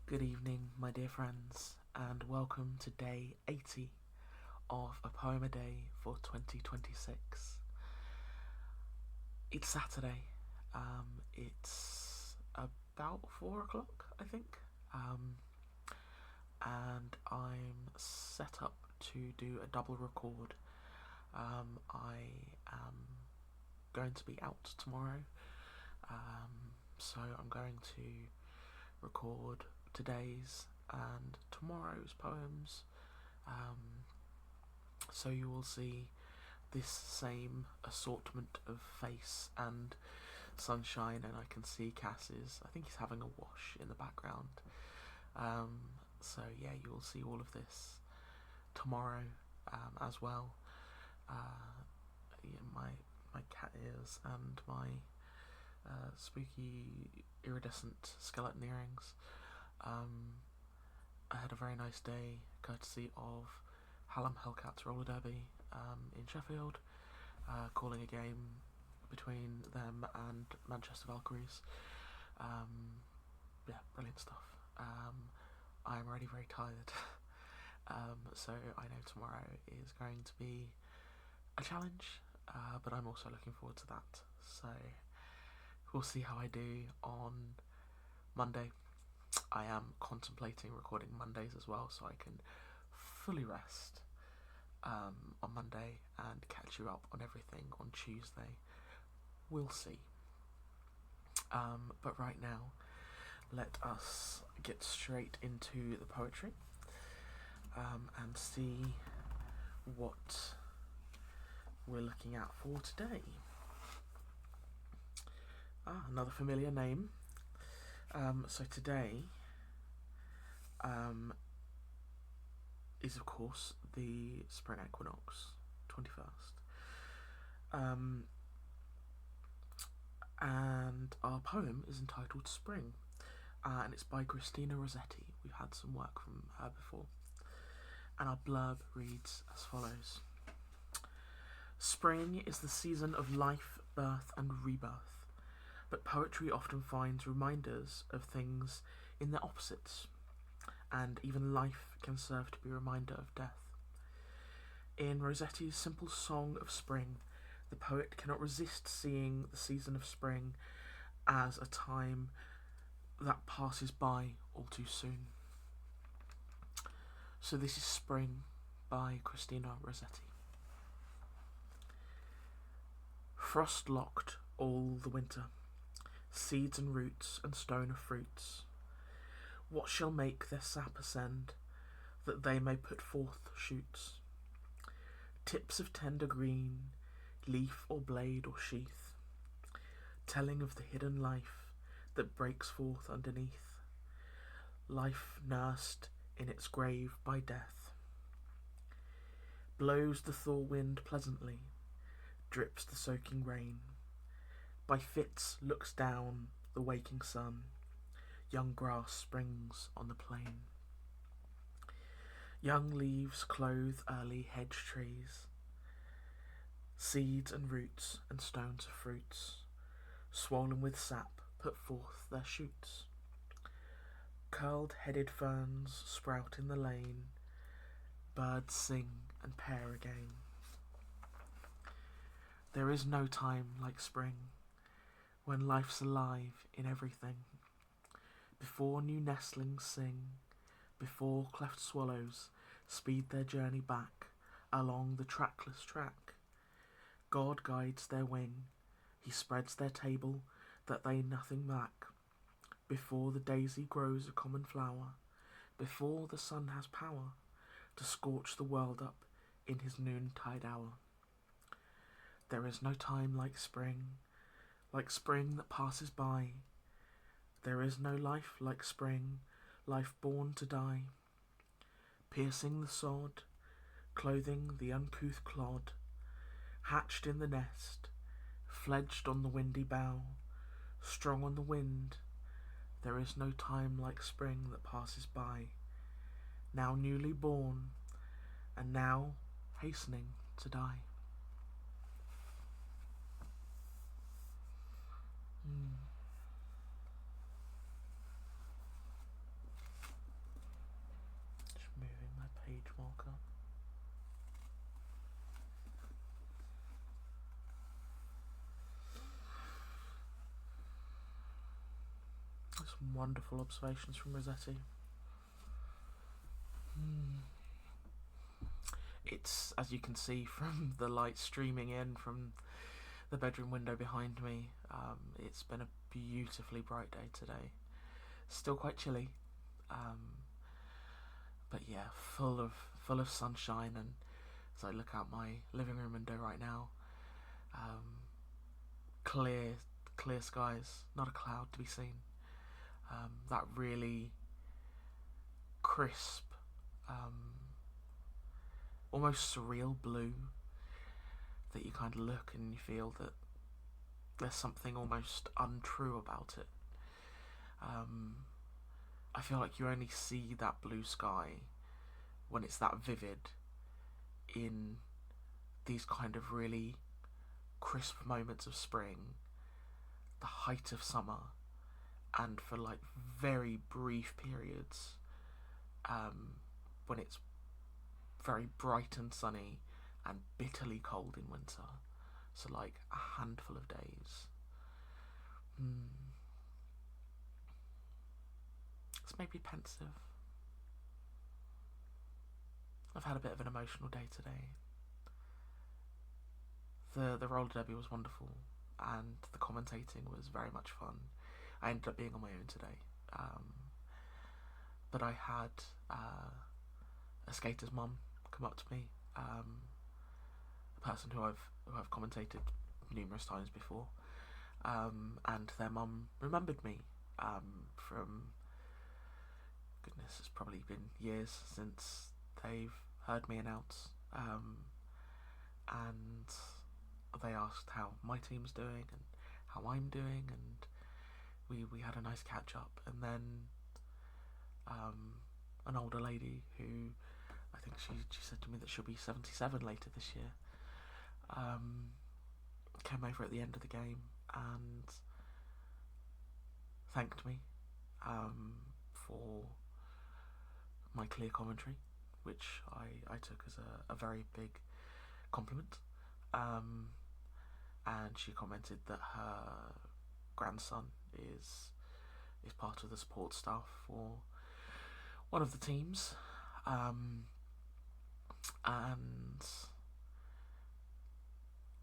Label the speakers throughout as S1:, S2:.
S1: Good evening, my dear friends, and welcome to day 80 of A Poem a Day for 2026. It's Saturday. It's about 4 o'clock, I think. And I'm set up to do a double record. I am going to be out tomorrow, so I'm going to record today's and tomorrow's poems. So you will see this same assortment of face and sunshine, and I can see Cass's. I think he's having a wash in the background. So yeah, you will see all of this tomorrow as well. Yeah, my cat ears and my spooky iridescent skeleton earrings. I had a very nice day, courtesy of Hallam Hellcats Roller Derby in Sheffield, calling a game between them and Manchester Valkyries. Yeah, brilliant stuff. I'm already very tired, so I know tomorrow is going to be a challenge, but I'm also looking forward to that. So we'll see how I do on Monday. I am contemplating recording Mondays as well, so I can fully rest on Monday and catch you up on everything on Tuesday. We'll see. But right now, let us get straight into the poetry and see what we're looking at for today. Another familiar name. So today is of course the spring equinox, 21st. And our poem is entitled Spring, and it's by Christina Rossetti. We've had some work from her before. And our blurb reads as follows. Spring is the season of life, birth and rebirth, but poetry often finds reminders of things in their opposites, and even life can serve to be a reminder of death. In Rossetti's simple song of spring, the poet cannot resist seeing the season of spring as a time that passes by all too soon. So this is Spring by Christina Rossetti. Frost-locked all the winter, seeds and roots and stone of fruits, what shall make their sap ascend, that they may put forth shoots? Tips of tender green, leaf or blade or sheath, telling of the hidden life that breaks forth underneath, life nursed in its grave by death. Blows the thaw wind pleasantly, drips the soaking rain, by fits looks down the waking sun, young grass springs on the plain. Young leaves clothe early hedge trees, seeds and roots and stones of fruits, swollen with sap, put forth their shoots. Curled-headed ferns sprout in the lane, birds sing and pair again. There is no time like spring, when life's alive in everything. Before new nestlings sing, before cleft swallows speed their journey back along the trackless track, God guides their wing, he spreads their table that they nothing lack. Before the daisy grows a common flower, before the sun has power to scorch the world up in his noontide hour. There is no time like spring that passes by. There is no life like spring, life born to die. Piercing the sod, clothing the uncouth clod, hatched in the nest, fledged on the windy bough, strong on the wind. There is no time like spring that passes by, now newly born, and now hastening to die. Some wonderful observations from Rossetti. It's, as you can see from the light streaming in from the bedroom window behind me, it's been a beautifully bright day today. Still quite chilly, but yeah, full of sunshine. And as I look out my living room window right now, clear skies, not a cloud to be seen. That really crisp, almost surreal blue that you kind of look and you feel that there's something almost untrue about it. I feel like you only see that blue sky when it's that vivid in these kind of really crisp moments of spring, the height of summer, and for like very brief periods when it's very bright and sunny and bitterly cold in winter. So like a handful of days. It's made me pensive. I've had a bit of an emotional day today. The roller derby was wonderful and the commentating was very much fun. I ended up being on my own today. But I had a skater's mum come up to me, a person who I've commentated numerous times before, and their mum remembered me from, goodness, it's probably been years since they've heard me announce, and they asked how my team's doing and how I'm doing, and we had a nice catch up. And then an older lady who, I think she said to me that she'll be 77 later this year, came over at the end of the game and thanked me for my clear commentary, which I took as a very big compliment. And she commented that her grandson is part of the support staff for one of the teams, and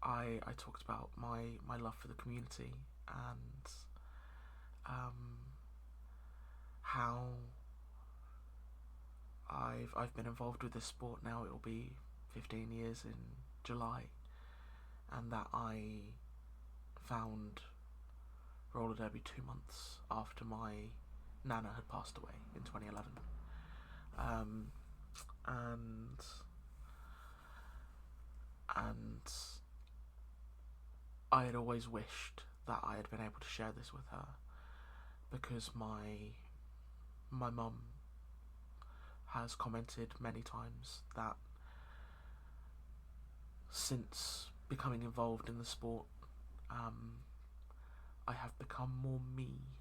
S1: I talked about my love for the community and how I've been involved with this sport now. It'll be 15 years in July, and that I found roller derby 2 months after my nana had passed away in 2011, and I had always wished that I had been able to share this with her, because my mum has commented many times that since becoming involved in the sport, I have become more me,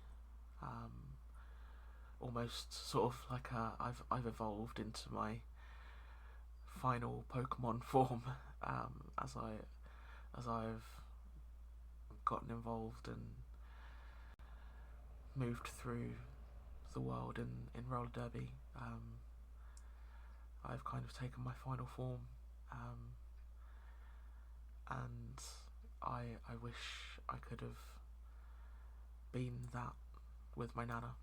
S1: almost sort of like I've evolved into my final Pokemon form, as I've gotten involved and moved through the world in roller derby. I've kind of taken my final form, and I wish I could have been that with my nana,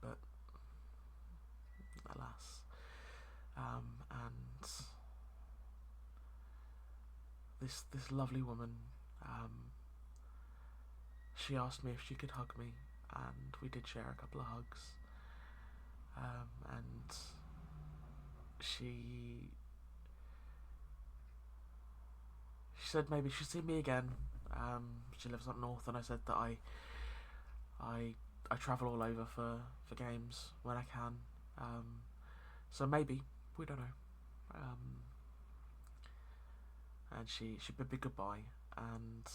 S1: but alas. And this lovely woman, she asked me if she could hug me, and we did share a couple of hugs, and she said maybe she'd see me again. She lives up north, and I said that I travel all over for games when I can, so maybe, we don't know. And she bid me goodbye, and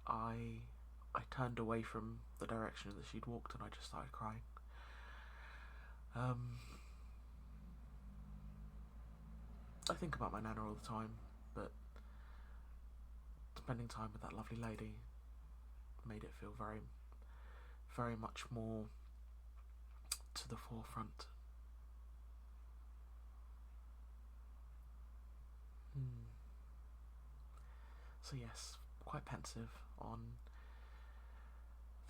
S1: I turned away from the direction that she'd walked, and I just started crying. I think about my nana all the time, but spending time with that lovely lady made it feel very, very much more to the forefront. So yes, quite pensive on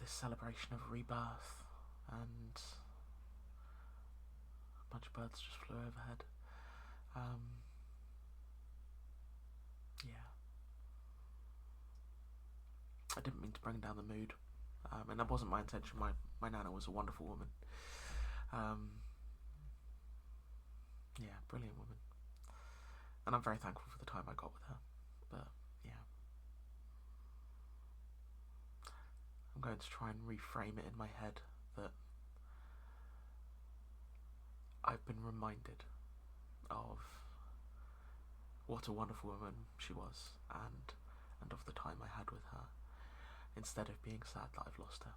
S1: this celebration of rebirth, and a bunch of birds just flew overhead. Yeah, I didn't mean to bring down the mood, and that wasn't my intention. My nana was a wonderful woman. Yeah, brilliant woman, and I'm very thankful for the time I got with her. But yeah, I'm going to try and reframe it in my head that I've been reminded of what a wonderful woman she was, and of the time I had with her, instead of being sad that I've lost her.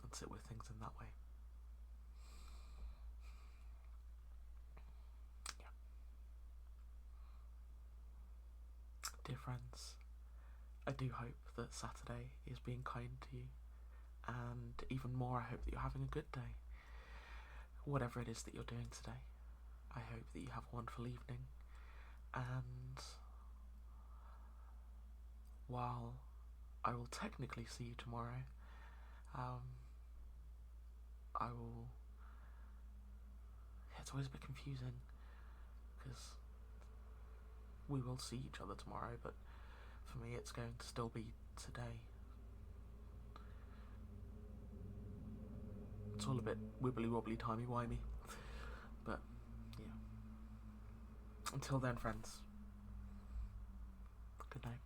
S1: And sit with things in that way. Yeah. Dear friends, I do hope that Saturday is being kind to you, and even more I hope that you're having a good day. Whatever it is that you're doing today, I hope that you have a wonderful evening, and while I will technically see you tomorrow, I will... It's always a bit confusing, because we will see each other tomorrow, but for me it's going to still be today. It's all a bit wibbly-wobbly, timey-wimey, but yeah. Until then, friends, good night.